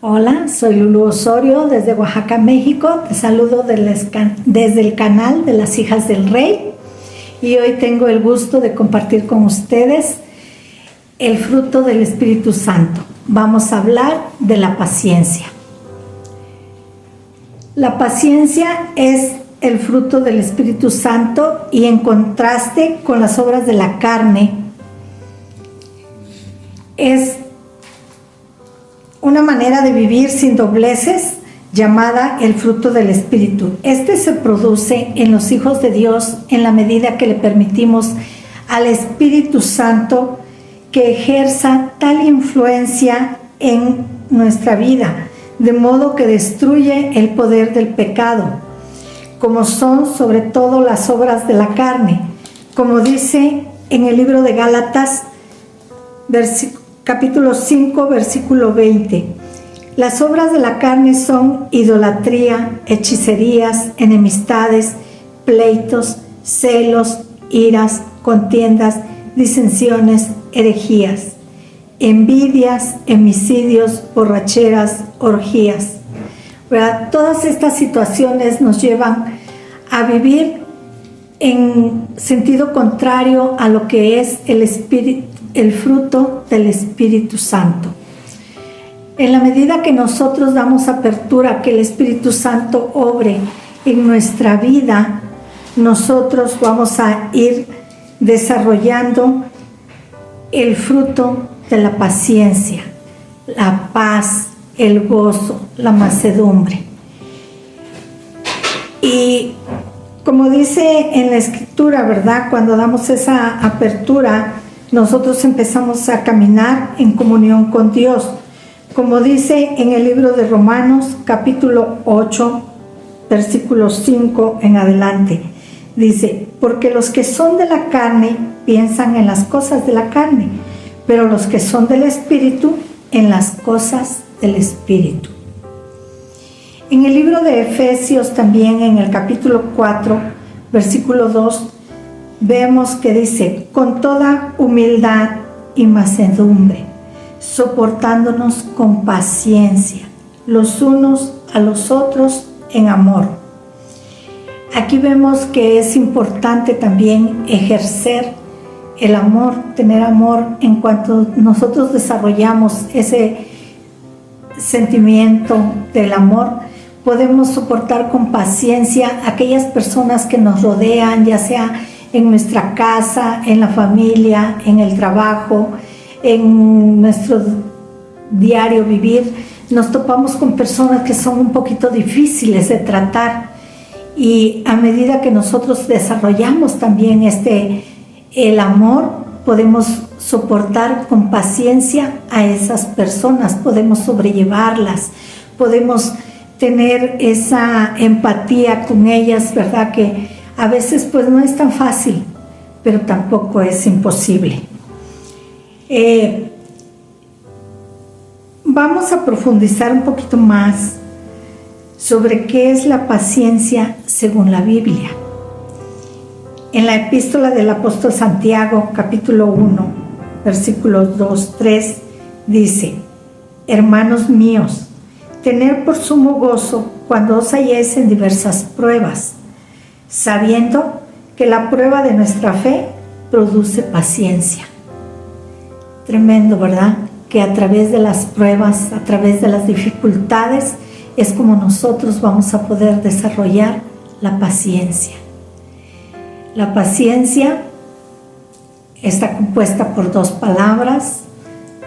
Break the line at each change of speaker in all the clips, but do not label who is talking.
Hola, soy Lulu Osorio desde Oaxaca, México. Te saludo desde el canal de las Hijas del Rey y hoy tengo el gusto de compartir con ustedes el fruto del Espíritu Santo. Vamos a hablar de la paciencia. La paciencia es el fruto del Espíritu Santo y en contraste con las obras de la carne es una manera de vivir sin dobleces llamada el fruto del Espíritu. Este se produce en los hijos de Dios en la medida que le permitimos al Espíritu Santo que ejerza tal influencia en nuestra vida, de modo que destruye el poder del pecado, como son sobre todo las obras de la carne, como dice en el libro de Gálatas, capítulo 5, versículo 20. Las obras de la carne son idolatría, hechicerías, enemistades, pleitos, celos, iras, contiendas, disensiones, herejías, envidias, homicidios, borracheras, orgías. ¿Verdad? Todas estas situaciones nos llevan a vivir en sentido contrario a lo que es el fruto del Espíritu Santo. En la medida que nosotros damos apertura a que el Espíritu Santo obre en nuestra vida, nosotros vamos a ir desarrollando el fruto de la paciencia, la paz, el gozo, la mansedumbre. Y como dice en la Escritura, ¿verdad? Cuando damos esa apertura, nosotros empezamos a caminar en comunión con Dios. Como dice en el libro de Romanos, capítulo 8, versículo 5 en adelante. Dice, porque los que son de la carne piensan en las cosas de la carne, pero los que son del Espíritu en las cosas del Espíritu. En el libro de Efesios también, en el capítulo 4, versículo 2, vemos que dice, con toda humildad y mansedumbre, soportándonos con paciencia, los unos a los otros en amor. Aquí vemos que es importante también ejercer el amor, tener amor. En cuanto nosotros desarrollamos ese sentimiento del amor, podemos soportar con paciencia a aquellas personas que nos rodean, ya sea en nuestra casa, en la familia, en el trabajo, en nuestro diario vivir. Nos topamos con personas que son un poquito difíciles de tratar y a medida que nosotros desarrollamos también el amor, podemos soportar con paciencia a esas personas, podemos sobrellevarlas, podemos tener esa empatía con ellas, ¿verdad? Que a veces pues no es tan fácil, pero tampoco es imposible. Vamos a profundizar un poquito más sobre qué es la paciencia según la Biblia. En la epístola del apóstol Santiago, capítulo 1, versículos 2, 3, dice, hermanos míos, tened por sumo gozo cuando os halléis en diversas pruebas, sabiendo que la prueba de nuestra fe produce paciencia. Tremendo, ¿verdad? Que a través de las pruebas, a través de las dificultades, es como nosotros vamos a poder desarrollar la paciencia. La paciencia está compuesta por dos palabras,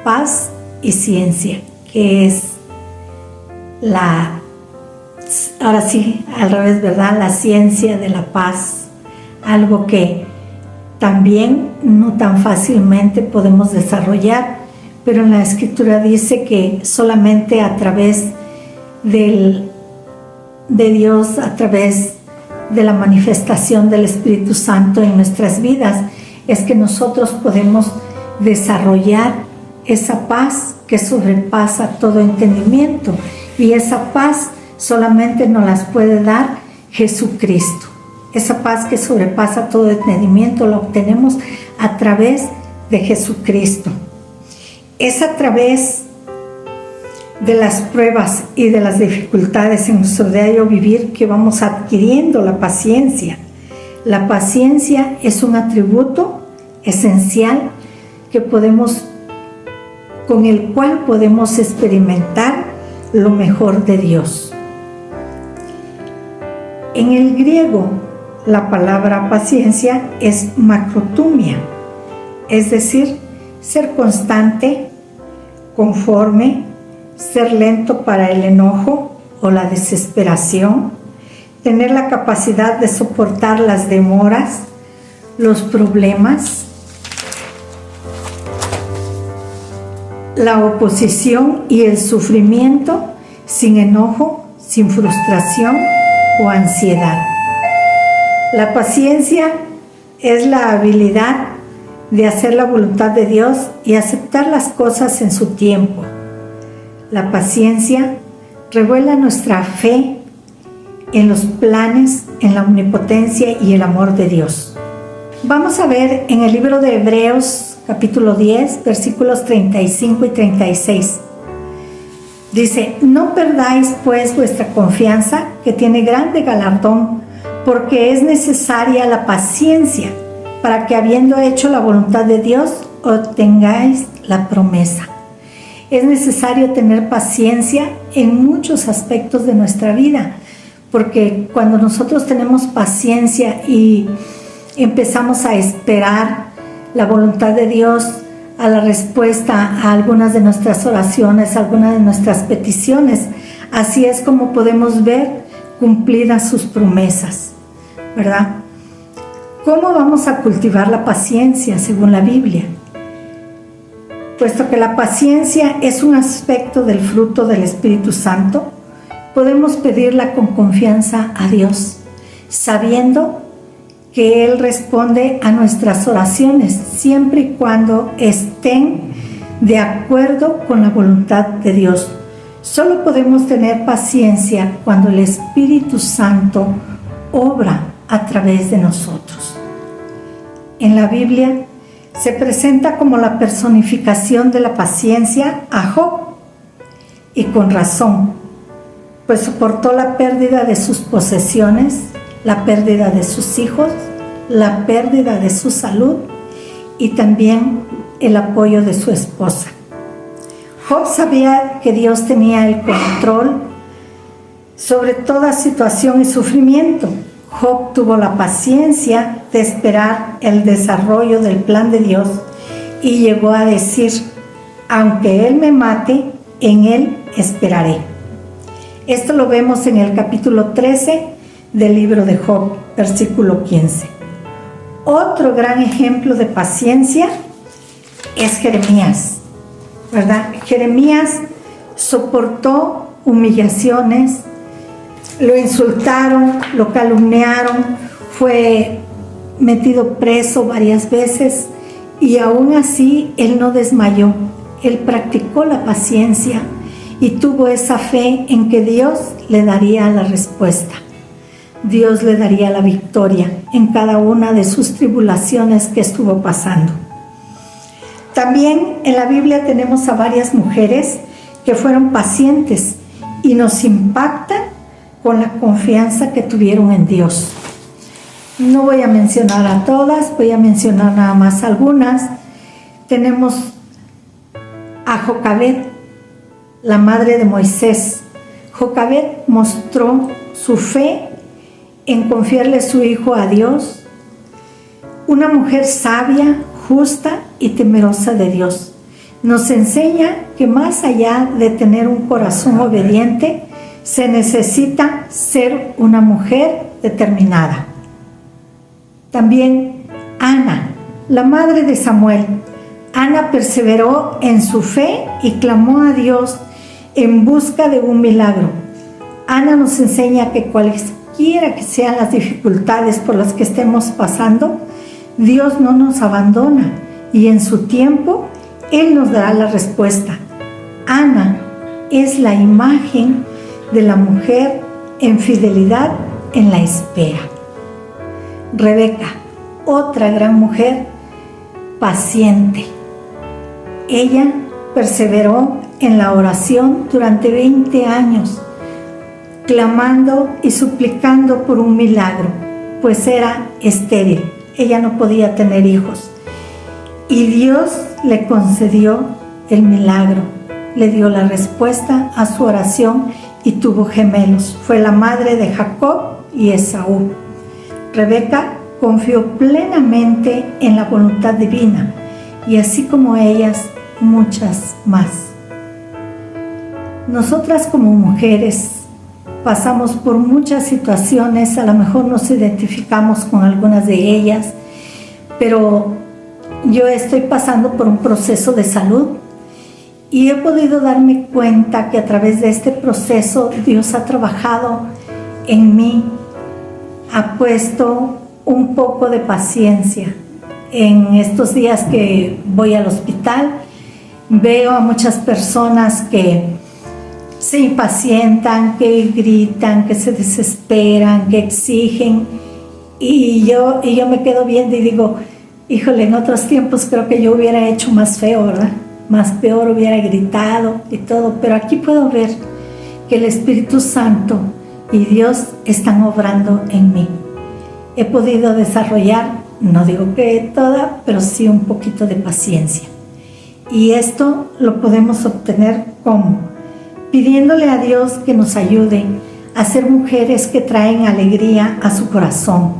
paz y ciencia, que es ahora sí, al revés, ¿verdad? La ciencia de la paz, algo que también no tan fácilmente podemos desarrollar, pero en la Escritura dice que solamente a través de Dios, a través de la manifestación del Espíritu Santo en nuestras vidas, es que nosotros podemos desarrollar esa paz que sobrepasa todo entendimiento, y esa paz solamente nos las puede dar Jesucristo. Esa paz que sobrepasa todo entendimiento la obtenemos a través de Jesucristo. Es a través de las pruebas y de las dificultades en nuestro diario vivir que vamos adquiriendo la paciencia. La paciencia es un atributo esencial con el cual podemos experimentar lo mejor de Dios. En el griego, la palabra paciencia es macrotumia, es decir, ser constante, conforme, ser lento para el enojo o la desesperación, tener la capacidad de soportar las demoras, los problemas, la oposición y el sufrimiento sin enojo, sin frustración o ansiedad. La paciencia es la habilidad de hacer la voluntad de Dios y aceptar las cosas en su tiempo. La paciencia revela nuestra fe en los planes, en la omnipotencia y el amor de Dios. Vamos a ver en el libro de Hebreos, capítulo 10, versículos 35 y 36. Dice: no perdáis pues vuestra confianza, que tiene grande galardón, porque es necesaria la paciencia, para que habiendo hecho la voluntad de Dios, obtengáis la promesa. Es necesario tener paciencia en muchos aspectos de nuestra vida, porque cuando nosotros tenemos paciencia y empezamos a esperar la voluntad de Dios, a la respuesta a algunas de nuestras oraciones, a algunas de nuestras peticiones, así es como podemos ver cumplidas sus promesas, ¿verdad? ¿Cómo vamos a cultivar la paciencia según la Biblia? Puesto que la paciencia es un aspecto del fruto del Espíritu Santo, podemos pedirla con confianza a Dios, sabiendo que Él responde a nuestras oraciones siempre y cuando estén de acuerdo con la voluntad de Dios. Solo podemos tener paciencia cuando el Espíritu Santo obra a través de nosotros. En la Biblia se presenta como la personificación de la paciencia a Job, y con razón, pues soportó la pérdida de sus posesiones, la pérdida de sus hijos, la pérdida de su salud y también el apoyo de su esposa. Job sabía que Dios tenía el control sobre toda situación y sufrimiento. Job tuvo la paciencia de esperar el desarrollo del plan de Dios y llegó a decir: aunque Él me mate, en Él esperaré. Esto lo vemos en el capítulo 13 del libro de Job, versículo 15. Otro gran ejemplo de paciencia es Jeremías, ¿verdad? Jeremías soportó humillaciones, lo insultaron, lo calumniaron, fue metido preso varias veces y aún así él no desmayó. Él practicó la paciencia y tuvo esa fe en que Dios le daría la respuesta. Dios le daría la victoria en cada una de sus tribulaciones que estuvo pasando. También en la Biblia tenemos a varias mujeres que fueron pacientes y nos impactan con la confianza que tuvieron en Dios. No voy a mencionar a todas, voy a mencionar nada más algunas. Tenemos a Jocabed, la madre de Moisés. Jocabed mostró su fe en confiarle su hijo a Dios. Una mujer sabia, justa y temerosa de Dios. Nos enseña que más allá de tener un corazón obediente, se necesita ser una mujer determinada. También Ana, la madre de Samuel. Ana perseveró en su fe y clamó a Dios en busca de un milagro. Ana nos enseña que cualquiera que sean las dificultades por las que estemos pasando, Dios no nos abandona y en su tiempo Él nos dará la respuesta. Ana es la imagen de la mujer en fidelidad en la espera. Rebeca, otra gran mujer paciente. Ella perseveró en la oración durante 20 años, clamando y suplicando por un milagro, pues era estéril, ella no podía tener hijos. Y Dios le concedió el milagro, le dio la respuesta a su oración y tuvo gemelos. Fue la madre de Jacob y Esaú. Rebeca confió plenamente en la voluntad divina, y así como ellas, muchas más. Nosotras como mujeres pasamos por muchas situaciones, a lo mejor nos identificamos con algunas de ellas, pero yo estoy pasando por un proceso de salud y he podido darme cuenta que a través de este proceso Dios ha trabajado en mí, ha puesto un poco de paciencia. En estos días que voy al hospital, veo a muchas personas que se impacientan, que gritan, que se desesperan, que exigen, y yo me quedo viendo y digo, híjole, en otros tiempos creo que yo hubiera hecho más feo, ¿verdad? Más peor, hubiera gritado y todo, pero aquí puedo ver que el Espíritu Santo y Dios están obrando en mí. He podido desarrollar, no digo que toda, pero sí un poquito de paciencia. Y esto lo podemos obtener ¿cómo? Pidiéndole a Dios que nos ayude a ser mujeres que traen alegría a su corazón,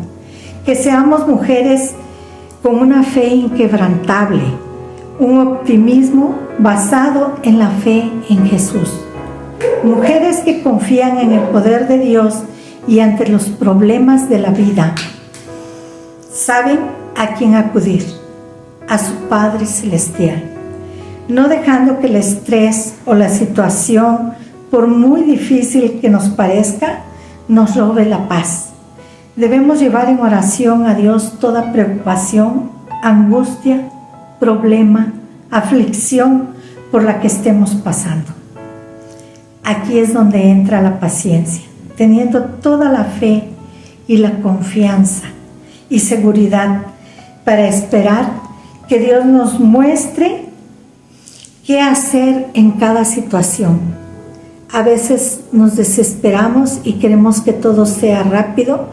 que seamos mujeres con una fe inquebrantable, un optimismo basado en la fe en Jesús. Mujeres que confían en el poder de Dios y ante los problemas de la vida, saben a quién acudir, a su Padre Celestial, no dejando que el estrés o la situación, por muy difícil que nos parezca, nos robe la paz. Debemos llevar en oración a Dios toda preocupación, angustia, problema, aflicción por la que estemos pasando. Aquí es donde entra la paciencia, teniendo toda la fe y la confianza y seguridad para esperar que Dios nos muestre qué hacer en cada situación. A veces nos desesperamos y queremos que todo sea rápido,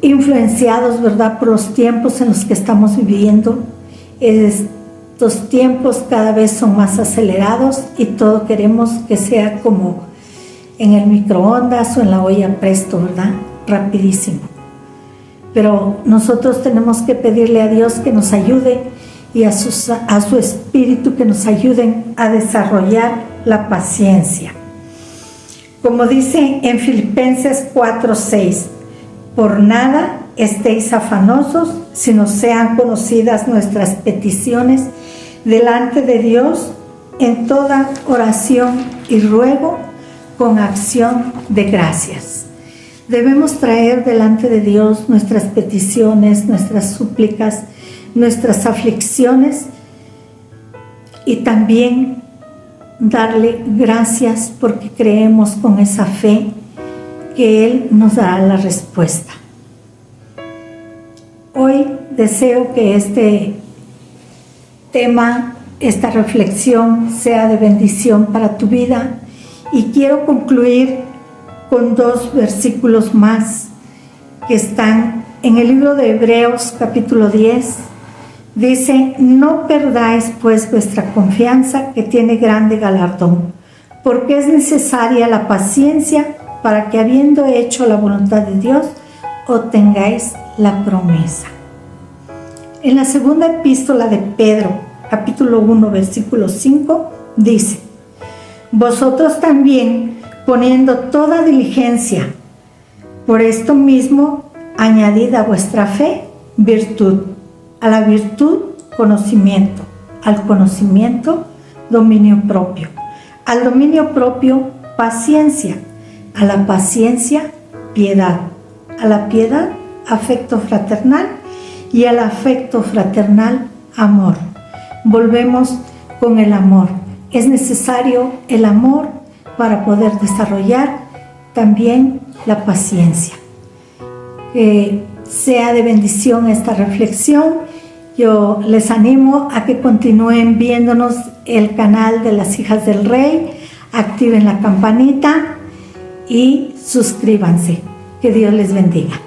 influenciados, ¿verdad?, por los tiempos en los que estamos viviendo. Estos tiempos cada vez son más acelerados y todo queremos que sea como en el microondas o en la olla presto, ¿verdad?, rapidísimo. Pero nosotros tenemos que pedirle a Dios que nos ayude y a su Espíritu que nos ayuden a desarrollar la paciencia. Como dice en Filipenses 4:6, por nada estéis afanosos, sino sean conocidas nuestras peticiones delante de Dios en toda oración y ruego con acción de gracias. Debemos traer delante de Dios nuestras peticiones, nuestras súplicas, nuestras aflicciones y también darle gracias porque creemos con esa fe que Él nos dará la respuesta. Hoy deseo que este tema, esta reflexión sea de bendición para tu vida y quiero concluir con 2 versículos más que están en el libro de Hebreos capítulo 10. Dice, no perdáis pues vuestra confianza que tiene grande galardón, porque es necesaria la paciencia para que habiendo hecho la voluntad de Dios, obtengáis la promesa. En la segunda epístola de Pedro, capítulo 1, versículo 5, dice, vosotros también, poniendo toda diligencia, por esto mismo, añadid a vuestra fe virtud, a la virtud conocimiento, al conocimiento dominio propio, al dominio propio paciencia, a la paciencia piedad, a la piedad afecto fraternal y al afecto fraternal amor. Volvemos con el amor. Es necesario el amor para poder desarrollar también la paciencia. Que sea de bendición esta reflexión Yo les animo a que continúen viéndonos el canal de las Hijas del Rey, activen la campanita y suscríbanse. Que Dios les bendiga.